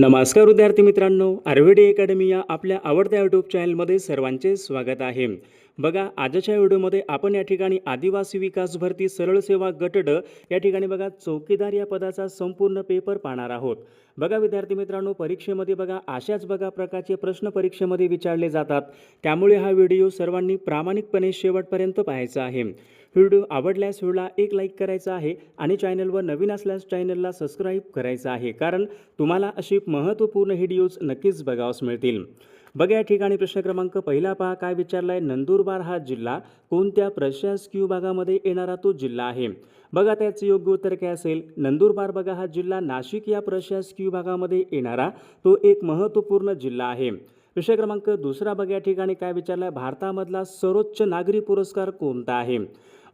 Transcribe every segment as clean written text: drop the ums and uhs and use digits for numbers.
नमस्कार विद्यार्थी मित्रांनो, आयुर्वेद अकॅडमी या आपल्या आवडत्या यूट्यूब चॅनलमध्ये सर्वांचे स्वागत आहे. बघा, आजच्या व्हिडिओमध्ये आपण या ठिकाणी आदिवासी विकास भरती सरळ सेवा गट ड या ठिकाणी बघा चौकीदार या पदाचा संपूर्ण पेपर पाहणार आहोत. बघा विद्यार्थी मित्रांनो, परीक्षेमध्ये बघा अशाच बघा प्रकारचे प्रश्न परीक्षेमध्ये विचारले जातात. त्यामुळे हा व्हिडिओ सर्वांनी प्रामाणिकपणे शेवटपर्यंत पाहायचा आहे. व्हिडिओ आवडल्यास व्हिडिओला एक लाईक करायचा आहे आणि चॅनलवर नवीन असल्यास चॅनलला सबस्क्राईब करायचं आहे, कारण तुम्हाला अशी महत्त्वपूर्ण व्हिडिओज नक्कीच बघावयास मिळतील. बघा या ठिकाणी प्रश्न क्रमांक पहिला पहा काय विचारला आहे. नंदुरबार हा जिल्हा कोणत्या प्रशासकीय विभागामध्ये येणारा तो जिल्हा आहे? बघा त्याचं योग्य उत्तर काय असेल. नंदुरबार बघा हा जिल्हा नाशिक या प्रशासकीय विभागामध्ये येणारा तो एक महत्त्वपूर्ण जिल्हा आहे. विषय क्रमांक दुसरा बघा या ठिकाणी काय विचारला आहे. भारतामधला सर्वोच्च नागरी पुरस्कार कोणता आहे?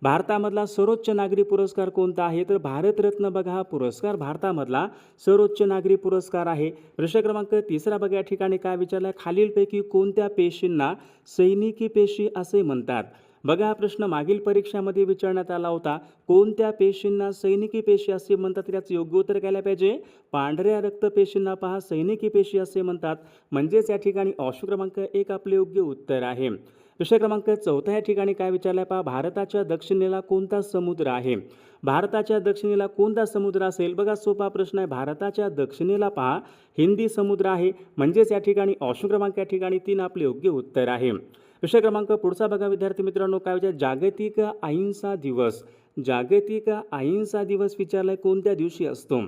भारतामधला सर्वोच्च नागरी पुरस्कार कोणता आहे? तर भारतरत्न बघा हा पुरस्कार भारतामधला सर्वोच्च नागरी पुरस्कार आहे. प्रश्न क्रमांक तिसरा बघा या ठिकाणी काय विचारला आहे. खालीलपैकी कोणत्या पेशींना सैनिकी पेशी असे म्हणतात? बघा हा प्रश्न मागील परीक्षामध्ये विचारण्यात आला होता. कोणत्या पेशींना सैनिकी पेशी असे म्हणतात? त्याचं योग्य उत्तर काय पाहिजे. पांढऱ्या रक्तपेशींना पहा सैनिकी पेशी असे म्हणतात. म्हणजेच या ठिकाणी ऑप्शन क्रमांक 1 आपले योग्य उत्तर आहे. विषय क्रमांक चौथा या ठिकाणी काय विचारलाय पहा. भारताच्या दक्षिणेला कोणता समुद्र आहे? भारताच्या दक्षिणेला कोणता समुद्र असेल? बघा सोपा प्रश्न आहे. भारताच्या दक्षिणेला पहा हिंदी समुद्र आहे. म्हणजेच या ठिकाणी ऑप्शन क्रमांक या ठिकाणी 3 आपले योग्य उत्तर आहे. विषय क्रमांक पुढचा बघा विद्यार्थी मित्रांनो काय विचार. जागतिक अहिंसा दिवस. जागतिक अहिंसा दिवस विचारलाय कोणत्या दिवशी असतो?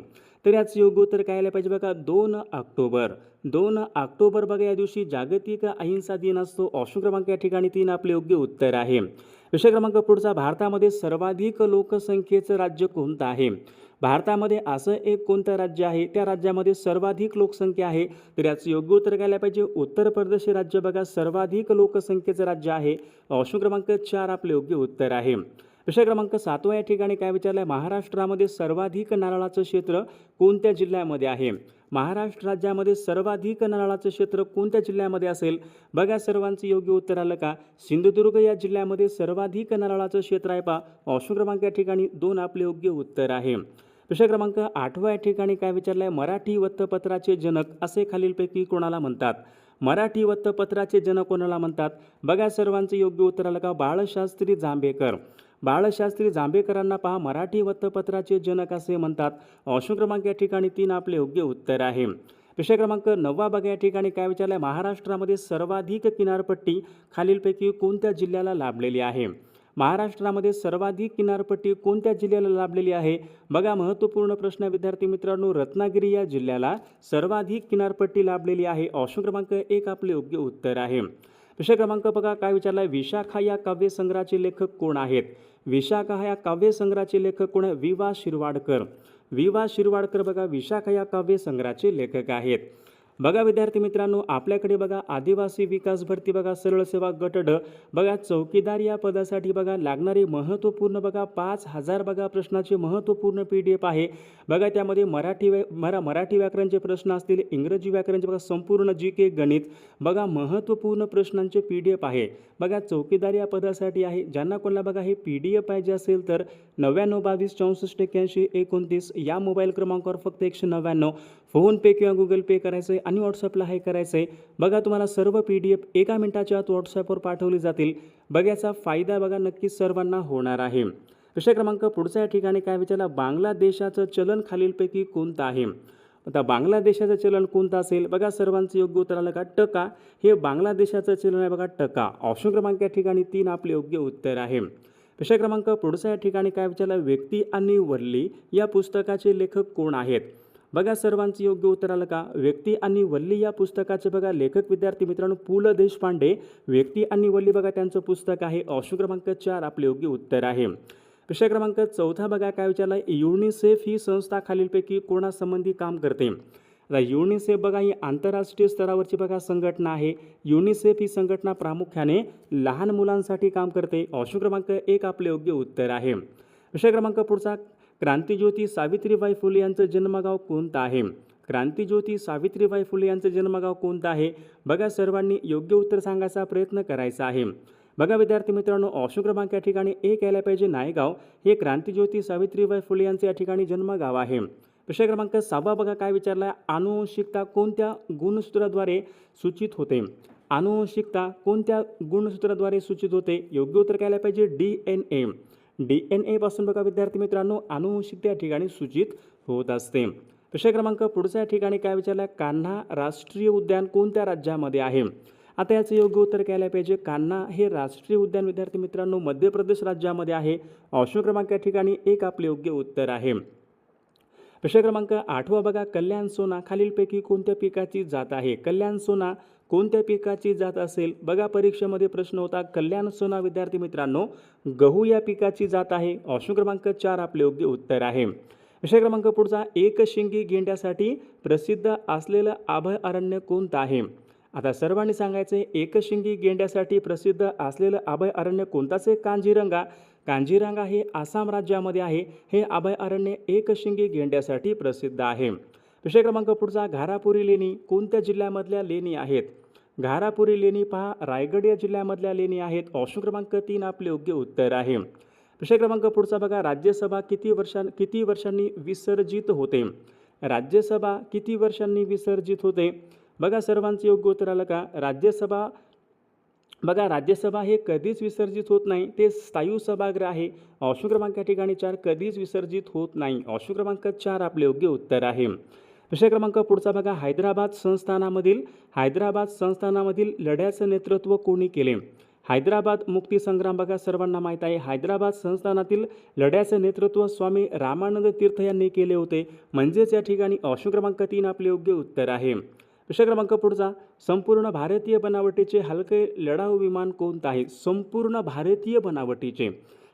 तर याचं योग्य उत्तर काय आलं पाहिजे बघा. 2 ऑक्टोबर. 2 ऑक्टोबर बघा या दिवशी जागतिक अहिंसा दिन असतो. ऑप्शन क्रमांक या ठिकाणी 3 आपले योग्य उत्तर आहे. विषय क्रमांक पुढचा. भारतामध्ये सर्वाधिक लोकसंख्येचं राज्य कोणतं आहे? भारतामध्ये असं एक कोणतं राज्य आहे त्या राज्यामध्ये सर्वाधिक लोकसंख्या आहे? तर याचं योग्य उत्तर काय पाहिजे. उत्तर प्रदेश राज्य बघा सर्वाधिक लोकसंख्येचं राज्य आहे. ऑप्शन क्रमांक 4 आपले योग्य उत्तर आहे. विषय क्रमांक 7 या ठिकाणी काय विचारलं आहे. महाराष्ट्रामध्ये सर्वाधिक नारळाचं क्षेत्र कोणत्या जिल्ह्यामध्ये आहे? महाराष्ट्र राज्यामध्ये सर्वाधिक नारळाचं क्षेत्र कोणत्या जिल्ह्यामध्ये असेल? बघा सर्वांचं योग्य उत्तर आलं का. सिंधुदुर्ग या जिल्ह्यामध्ये सर्वाधिक नारळाचं क्षेत्र आहे पहा. ऑप्शन क्रमांक या ठिकाणी 2 आपले योग्य उत्तर आहे. विषय क्रमांक 8 या ठिकाणी काय विचारलं आहे. मराठी वृत्तपत्राचे जनक असे खालीलपैकी कोणाला म्हणतात? मराठी वृत्तपत्राचे जनक कोणाला म्हणतात? बघा सर्वांचं योग्य उत्तर आलं का. बाळशास्त्री जांभेकर. बाळशास्त्री जांभेकरांना पहा मराठी वृत्तपत्राचे जनक असे म्हणतात. ऑप्शन क्रमांक या ठिकाणी 3 आपले योग्य उत्तर आहे. विषय क्रमांक 9 बघा या ठिकाणी काय विचारलं आहे. महाराष्ट्रामध्ये सर्वाधिक किनारपट्टी खालीलपैकी कोणत्या जिल्ह्याला लाभलेली आहे? महाराष्ट्रामध्ये सर्वाधिक किनारपट्टी कोणत्या जिल्ह्याला लाभलेली आहे? बघा महत्त्वपूर्ण प्रश्न विद्यार्थी मित्रांनो. रत्नागिरी या जिल्ह्याला सर्वाधिक किनारपट्टी लाभलेली आहे. ऑप्शन क्रमांक 1 आपले योग्य उत्तर आहे. विषय क्रमांक बघा काय विचारला आहे. विशाखा या काव्यसंग्रहाचे लेखक कोण आहेत? विशाखा या काव्यसंग्रहाचे लेखक कोण आहे? वि.वा. शिरवाडकर. वि.वा. शिरवाडकर बघा विशाखा या काव्यसंग्रहाचे लेखक आहेत. बघा विद्यार्थी मित्रांनो, आपल्याकडे बघा आदिवासी विकास भरती बघा सरळ सेवा गट ड बघा चौकीदार या पदासाठी बघा लागणारे महत्त्वपूर्ण बघा 5000 बघा प्रश्नाचे महत्त्वपूर्ण PDF आहे. बघा त्यामध्ये मराठी व्याकरणचे प्रश्न असतील, इंग्रजी व्याकरणचे बघा संपूर्ण GK गणित बघा महत्त्वपूर्ण प्रश्नांचे PDF आहे. बघा चौकीदार या पदासाठी आहे. ज्यांना कोणाला बघा हे PDF पाहिजे असेल तर 99 22 64 81 29 या मोबाईल क्रमांकावर फक्त 199 फोनपे किंवा गुगल पे करायचं आहे आणि व्हॉट्सअपला हे करायचं आहे. बघा तुम्हाला सर्व PDF 1 मिनिटाच्या आत व्हॉट्सअपवर पाठवली जातील. बघा याचा फायदा बघा नक्कीच सर्वांना होणार आहे. विषय क्रमांक पुढचा या ठिकाणी काय विचारला. बांगलादेशाचं चलन खालीलपैकी कोणतं आहे? आता बांगलादेशाचं चलन कोणतं असेल? बघा सर्वांचं योग्य उत्तर आलं का. टका. हे बांगलादेशाचं चलन आहे बघा टका. ऑप्शन क्रमांक या ठिकाणी 3 आपले योग्य उत्तर आहे. विषय क्रमांक पुढचा या ठिकाणी काय विचारला. व्यक्ती आणि वल्ली या पुस्तकाचे लेखक कोण आहेत? बघा सर्वांचं योग्य उत्तर आलं का. व्यक्ती आणि वल्ली या पुस्तकाचे बघा लेखक विद्यार्थी मित्रांनो पु ल देशपांडे. व्यक्ती आणि वल्ली बघा त्यांचं पुस्तक आहे. ऑप्शन क्रमांक 4 आपले योग्य उत्तर आहे. विषय क्रमांक 4 बघा काय विचारला. युनिसेफ ही संस्था खालीलपैकी कोणासंबंधी काम करते? आता युनिसेफ बघा ही आंतरराष्ट्रीय स्तरावरची बघा संघटना आहे. युनिसेफ ही संघटना प्रामुख्याने लहान मुलांसाठी काम करते. ऑप्शन क्रमांक 1 आपले योग्य उत्तर आहे. विषय क्रमांक पुढचा. क्रांतिज्योती सावित्रीबाई फुले यांचं जन्मगाव कोणतं आहे? क्रांतिज्योती सावित्रीबाई फुले यांचं जन्मगाव कोणतं आहे? बघा सर्वांनी योग्य उत्तर सांगायचा प्रयत्न करायचा आहे. बघा विद्यार्थी मित्रांनो, ऑप्शन क्रमांक या ठिकाणी 1 यायला पाहिजे. नायगाव हे क्रांतिज्योती सावित्रीबाई फुले यांचे या ठिकाणी जन्मगाव आहे. प्रश्न क्रमांक 6 बघा काय विचारला, आनुवंशिकता कोणत्या गुणसूत्राद्वारे सूचित होते? आनुवंशिकता कोणत्या गुणसूत्राद्वारे सूचित होते? योग्य उत्तर काय आलं पाहिजे? DNA. DNA पासून बघा विद्यार्थी मित्रांनो आनुवंशिकता या ठिकाणी सूचित होत असते. प्रश्न क्रमांक पुढच्या ठिकाणी काय विचारला, कान्हा राष्ट्रीय उद्यान कोणत्या राज्यामध्ये आहे? आता याचं योग्य उत्तर काय आलं पाहिजे? कान्हा हे राष्ट्रीय उद्यान विद्यार्थी मित्रांनो मध्य प्रदेश राज्यामध्ये आहे. ऑप्शन क्रमांक या ठिकाणी 1 आपले योग्य उत्तर आहे. प्रश्न क्रमांक 8 बघा, कल्याण सोना खालीलपैकी कोणत्या पिकाची जात आहे? कल्याण सोना कोणत्या पिकाची जात असेल? बघा परीक्षेमध्ये प्रश्न होता, कल्याण सोना विद्यार्थी मित्रांनो गहू या पिकाची जात आहे. ऑप्शन क्रमांक 4 आपले योग्य उत्तर आहे. प्रश्न क्रमांक पुढचा, एकशिंगी गेंड्यासाठी प्रसिद्ध असलेलं अभयारण्य कोणतं आहे? आता सर्वांनी सांगायचं आहे, एकशिंगी गेंड्यासाठी प्रसिद्ध असलेलं अभयारण्य कोणताच आहे? कांजीरंगा. कांजीरंगा हे आसाम राज्यामध्ये आहे. हे अभयारण्य एकशिंगी गेंड्यासाठी प्रसिद्ध आहे. विषय क्रमांक पुढचा, घारापुरी लेणी कोणत्या जिल्ह्यामधल्या लेणी आहेत? घारापुरी लेणी पहा रायगड या जिल्ह्यामधल्या लेणी आहेत. ऑप्शन क्रमांक 3 आपले योग्य उत्तर आहे. विषय क्रमांक पुढचा बघा, राज्यसभा किती वर्षांनी विसर्जित होते? राज्यसभा किती वर्षांनी विसर्जित होते? बघा सर्वांचं योग्य उत्तर आलं का? राज्यसभा हे कधीच विसर्जित होत नाही, ते स्थायू सभागृह आहे. ऑप्शन क्रमांक या ठिकाणी 4 कधीच विसर्जित होत नाही. ऑप्शन क्रमांक 4 आपले योग्य उत्तर आहे. विषय क्रमांक पुढचा बघा, हैदराबाद संस्थानामधील लढ्याचं नेतृत्व कोणी केले? हैदराबाद मुक्ती संग्राम बघा सर्वांना माहीत आहे. हैदराबाद संस्थानातील लढ्याचं नेतृत्व स्वामी रामानंद तीर्थ यांनी केले होते. म्हणजेच या ठिकाणी ऑप्शन क्रमांक 3 आपले योग्य उत्तर आहे. विषय क्रमांक पुढचा, संपूर्ण भारतीय बनावटीचे हलके लढाऊ विमान कोणतं आहे? संपूर्ण भारतीय बनावटीचे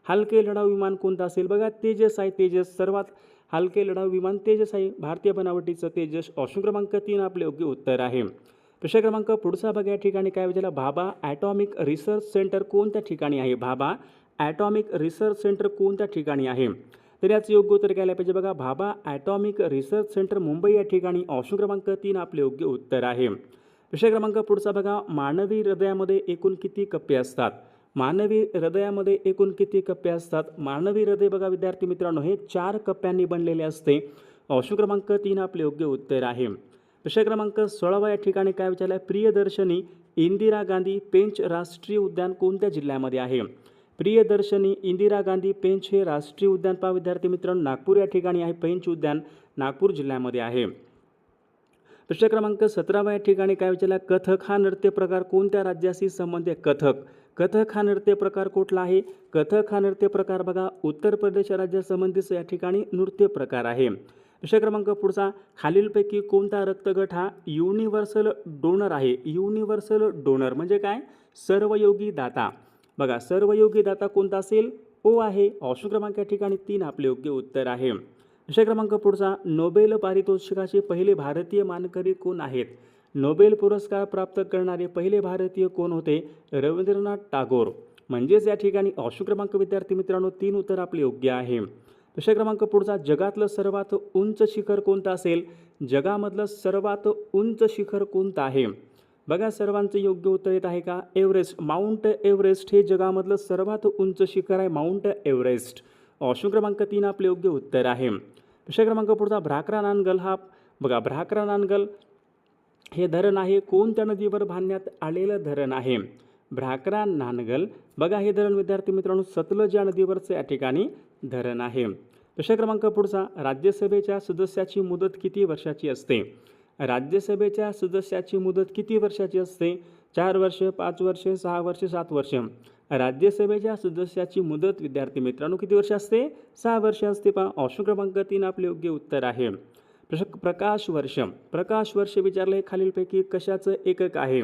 हलके लढाऊ विमान कोणतं असेल? बघा तेजस आहे. तेजस सर्वात हलके लढाऊ विमान तेजस आहे, भारतीय बनावटीचं तेजस. ऑप्शन क्रमांक 3 आपले योग्य उत्तर आहे. विषय क्रमांक पुढचा बघा या ठिकाणी काय विचारलं, भाभा ॲटॉमिक रिसर्च सेंटर कोणत्या ठिकाणी आहे? भाभा ॲटॉमिक रिसर्च सेंटर कोणत्या ठिकाणी आहे? तर याचं योग्य उत्तर काय पाहिजे? बघा Bhabha atomic research centre Mumbai या ठिकाणी. ऑप्शन क्रमांक 3 आपले योग्य उत्तर आहे. विषय क्रमांक पुढचा बघा, मानवी हृदयामध्ये एकूण किती कप्पे असतात? मानवी हृदयामध्ये एकूण किती कप्पे असतात? मानवी हृदय बघा विद्यार्थी मित्रांनो हे 4 कप्प्यांनी बनलेले असते. ऑप्शन क्रमांक 3 आपले योग्य उत्तर आहे. विषय क्रमांक 16 या ठिकाणी काय विचारलं आहे, प्रियदर्शनी इंदिरा गांधी पेंच राष्ट्रीय उद्यान कोणत्या जिल्ह्यामध्ये आहे? प्रियदर्शनी इंदिरा गांधी पेंच हे राष्ट्रीय उद्यान पहा विद्यार्थी मित्रांनो नागपूर या ठिकाणी आहे. पेंच उद्यान नागपूर जिल्ह्यामध्ये आहे. प्रश्न क्रमांक 17 या ठिकाणी काय विचारला, कथक हा नृत्य प्रकार कोणत्या राज्याशी संबंधित? कथक हा नृत्य प्रकार कुठला आहे? कथक हा नृत्य प्रकार बघा उत्तर प्रदेश राज्यासंबंधित या ठिकाणी नृत्य प्रकार आहे. विषय क्रमांक पुढचा, खालीलपैकी कोणता रक्तगट हा युनिव्हर्सल डोनर आहे? युनिव्हर्सल डोनर म्हणजे काय? सर्वयोगी दाता. बघा सर्वयोगी दाता कोणता असेल? ओ आहे. ऑप्शन क्रमांक या ठिकाणी 3 आपले योग्य उत्तर आहे. विषय क्रमांक पुढचा, नोबेल पारितोषिकाचे पहिले भारतीय मानकरी कोण आहेत? नोबेल पुरस्कार प्राप्त करणारे पहिले भारतीय कोण होते? रवींद्रनाथ टागोर. म्हणजेच या ठिकाणी ऑप्शन क्रमांक विद्यार्थी मित्रांनो 3 उत्तर आपले योग्य आहे. विषय क्रमांक पुढचा, जगातलं सर्वात उंच शिखर कोणतं असेल? जगामधलं सर्वात उंच शिखर कोणतं आहे? बघा सर्वांचं योग्य उत्तर येत आहे का? एव्हरेस्ट. माउंट एव्हरेस्ट हे जगामधलं सर्वात उंच शिखर आहे, माउंट एव्हरेस्ट. ऑप्शन क्रमांक 3 आपले योग्य उत्तर आहे. विषय क्रमांक पुढचा, भ्राकरा नानगल हा बघा भ्राकरा नानगल हे धरण आहे कोणत्या नदीवर बांधण्यात आलेलं धरण आहे? भ्राकरा नानगल बघा हे धरण विद्यार्थी मित्रांनो सतलज या नदीवरचं या ठिकाणी धरण आहे. विषय क्रमांक पुढचा, राज्यसभेच्या सदस्याची मुदत किती वर्षाची असते? राज्यसभेच्या सदस्याची मुदत किती वर्षाची असते? 4 वर्ष, 5 वर्ष, 6 वर्ष, 7 वर्ष. राज्यसभेच्या सदस्याची मुदत विद्यार्थी मित्रांनो किती वर्ष असते? 6 वर्ष असते पहा. ऑप्शन क्रमांक 3 आपले योग्य उत्तर आहे. प्रकाश वर्ष. प्रकाश वर्ष विचारले खालीलपैकी कशाचं एकक आहे?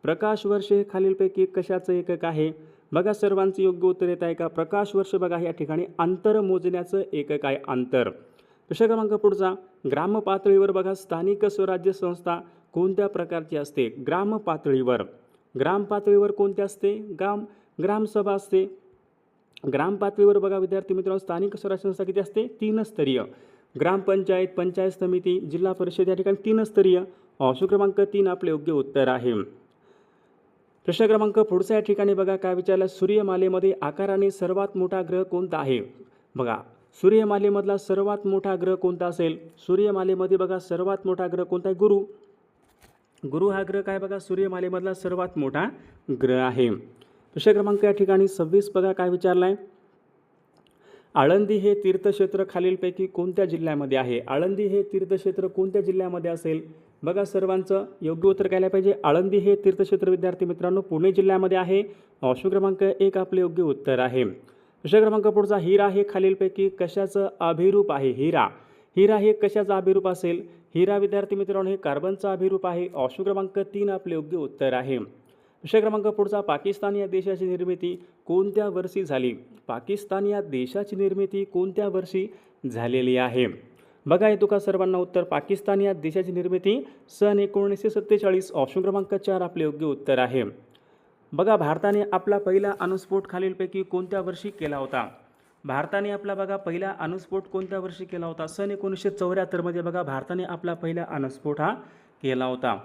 प्रकाश वर्ष हे खालीलपैकी कशाचं एकक आहे? बघा सर्वांचं योग्य उत्तर येत आहे का? प्रकाश वर्ष बघा या ठिकाणी अंतर मोजण्याचं एकक आहे, अंतर. विषय क्रमांक पुढचा, ग्राम पातळीवर बघा स्थानिक स्वराज्य संस्था कोणत्या प्रकारची असते? ग्राम पातळीवर कोणती असते? ग्रामसभा असते. ग्राम पातळीवर बघा विद्यार्थी मित्रांनो स्थानिक स्वराज्य संस्था किती असते? 3 स्तरीय. ग्रामपंचायत, पंचायत समिती, जिल्हा परिषद या ठिकाणी 3 स्तरीय. ऑप्शन क्रमांक 3 आपले योग्य उत्तर आहे. प्रश्न क्रमांक पुढच्या या ठिकाणी बघा काय विचारलं, सूर्यमालेमध्ये आकाराने सर्वात मोठा ग्रह कोणता आहे? बघा सूर्यमालेमधला सर्वात मोठा ग्रह कोणता असेल? सूर्यमालेमध्ये बघा सर्वात मोठा ग्रह कोणता आहे? गुरु. गुरु हा ग्रह काय बघा सूर्यमालेमधला सर्वात मोठा ग्रह आहे. प्रश्न क्रमांक या ठिकाणी 26 बघा काय विचारला आहे. आळंदी हे तीर्थक्षेत्र खालीलपैकी कोणत्या जिल्ह्यामध्ये आहे? आळंदी हे तीर्थक्षेत्र कोणत्या जिल्ह्यामध्ये असेल? बघा सर्वांचं योग्य उत्तर काय पाहिजे. आळंदी हे तीर्थक्षेत्र विद्यार्थी मित्रांनो पुणे जिल्ह्यामध्ये आहे. ऑप्शन क्रमांक 1 आपले योग्य उत्तर आहे. प्रश्न क्रमांक पुढचा. हिरा हे खालीलपैकी कशाचं अभिरूप आहे? हिरा हे कशाचं अभिरूप असेल? हिरा विद्यार्थी मित्रांनो हे कार्बनचा अभिरूप आहे. ऑप्शन क्रमांक 3 आपले योग्य उत्तर आहे. प्रश्न क्रमांक पुढचा. पाकिस्तान या देशाची निर्मिती कोणत्या वर्षी झाली? पाकिस्तान या देशाची निर्मिती कोणत्या वर्षी झालेली आहे? बघा येतो का सर्वांना उत्तर. पाकिस्तान या देशाची निर्मिती सन 1947. ऑप्शन क्रमांक 4 आपले योग्य उत्तर आहे. बघा भारताने आपला पहिला अणुस्फोट खालीलपैकी कोणत्या वर्षी केला होता? भारताने आपला बघा पहिला अणुस्फोट कोणत्या वर्षी केला होता? सन 1974 मध्ये बघा भारताने आपला पहिला अणुस्फोट हा केला होता.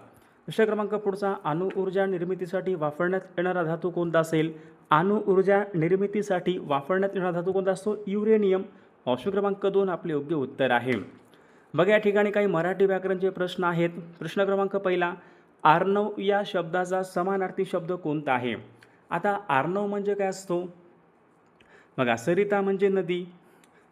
प्रश्न क्रमांक पुढचा. अणुऊर्जा निर्मितीसाठी वापरण्यात येणारा धातू कोणता असेल? अणुऊर्जा निर्मितीसाठी वापरण्यात येणारा धातू कोणता असतो? युरेनियम. ऑप्शन क्रमांक 2 आपले योग्य उत्तर आहे. बघा या ठिकाणी काही मराठी व्याकरणचे प्रश्न आहेत. प्रश्न क्रमांक पहिला. आर्णव या शब्दाचा समानार्थी शब्द कोणता आहे? आता आर्णव म्हणजे काय असतो? बघा सरिता म्हणजे नदी.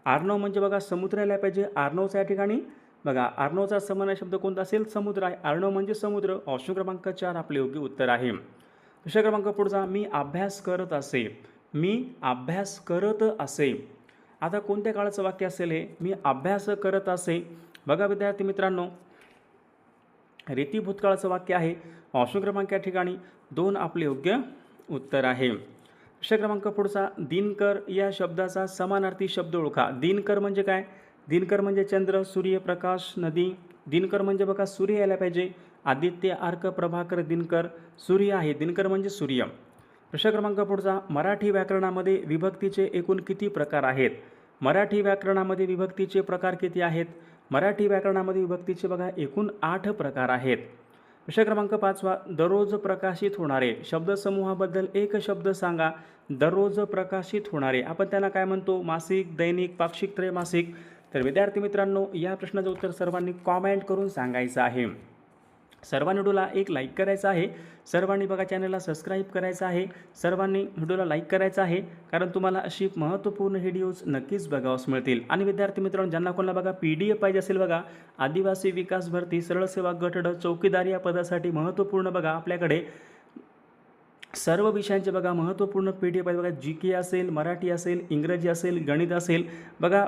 आर्णव म्हणजे बघा समुद्र यायला पाहिजे. आर्णवचा या ठिकाणी बघा आर्णवचा समानार्थी शब्द कोणता असेल? समुद्र आहे. आर्णव म्हणजे समुद्र. ऑप्शन क्रमांक 4 आपले योग्य उत्तर आहे. प्रश्न क्रमांक पुढचा. मी अभ्यास करत असे. मी अभ्यास करत असे. आता कोणत्या काळाचं वाक्य असेल हे? मी अभ्यास करत असे. बघा विद्यार्थी मित्रांनो रीती भूतकाळाचं वाक्य आहे. ऑप्शन क्रमांक या ठिकाणी 2 आपले योग्य उत्तर आहे. प्रश्न क्रमांक पुढचा. दिनकर या शब्दाचा समानार्थी शब्द ओळखा. दिनकर म्हणजे काय? दिनकर म्हणजे चंद्र, सूर्य, प्रकाश, नदी. दिनकर म्हणजे बघा सूर्य यायला पाहिजे. आदित्य, अर्क, प्रभाकर, दिनकर सूर्य आहे. दिनकर म्हणजे सूर्य. प्रश्न क्रमांक पुढचा. मराठी व्याकरणामध्ये विभक्तीचे एकूण किती प्रकार आहेत? मराठी व्याकरणामध्ये विभक्तीचे प्रकार किती आहेत? मराठी व्याकरणामध्ये विभक्तीचे बघा एकूण 8 प्रकार आहेत. प्रश्न क्रमांक 5. दररोज प्रकाशित होणारे शब्दसमूहाबद्दल एक शब्द सांगा. दररोज प्रकाशित होणारे आपण त्यांना काय म्हणतो? मासिक, दैनिक, पाक्षिक, त्रैमासिक. तर विद्यार्थी मित्रांनो या प्रश्नाचं उत्तर सर्वांनी कॉमेंट करून सांगायचं आहे. सर्वांनी व्हिडिओला एक लाईक करायचा आहे. सर्वांनी बघा चॅनलला सबस्क्राईब करायचं आहे. सर्वांनी व्हिडिओला लाईक करायचं आहे कारण तुम्हाला अशी महत्त्वपूर्ण व्हिडिओज नक्कीच बघावयास मिळतील. आणि विद्यार्थी मित्रांनो ज्यांना कोणाला बघा PDF पाहिजे असेल बघा आदिवासी विकास भरती सरळ सेवा गट ड चौकीदार या पदासाठी महत्त्वपूर्ण बघा आपल्याकडे सर्व विषयांचे बघा महत्त्वपूर्ण PDF आहे. बघा GK असेल, मराठी असेल, इंग्रजी असेल, गणित असेल. बघा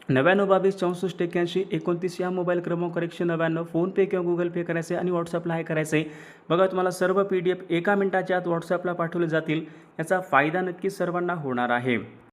9922648129 या मोबाईल क्रमांक 199 फोनपे किंवा गुगल पे करायचे आणि व्हॉट्सअपला आहे करायचे. बघा तुम्हाला सर्व PDF 1 मिनिटाच्या आत व्हॉट्सअपला पाठवले जातील. याचा फायदा नक्कीच सर्वांना होणार आहे.